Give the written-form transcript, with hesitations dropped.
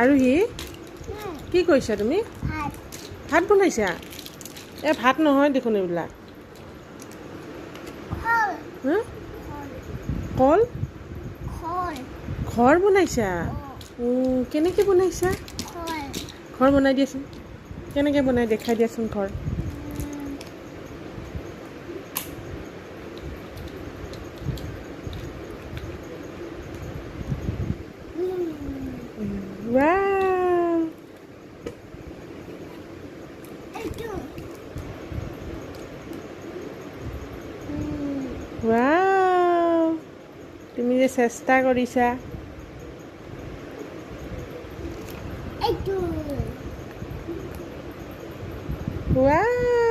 আৰু সি কি কৰিছা তুমি? ভাত বনাইছা? এই ভাত নহয় দেখোন এইবিলাক। কল ঘৰ বনাইছা? কেনেকৈ বনাইছা? ঘৰ বনাই দিয়াচোন। কেনেকৈ বনাই দেখাই দিয়াচোন ঘৰ। ৱাও ৱাও তুমি যে চেষ্টা কৰিছা। ৱাও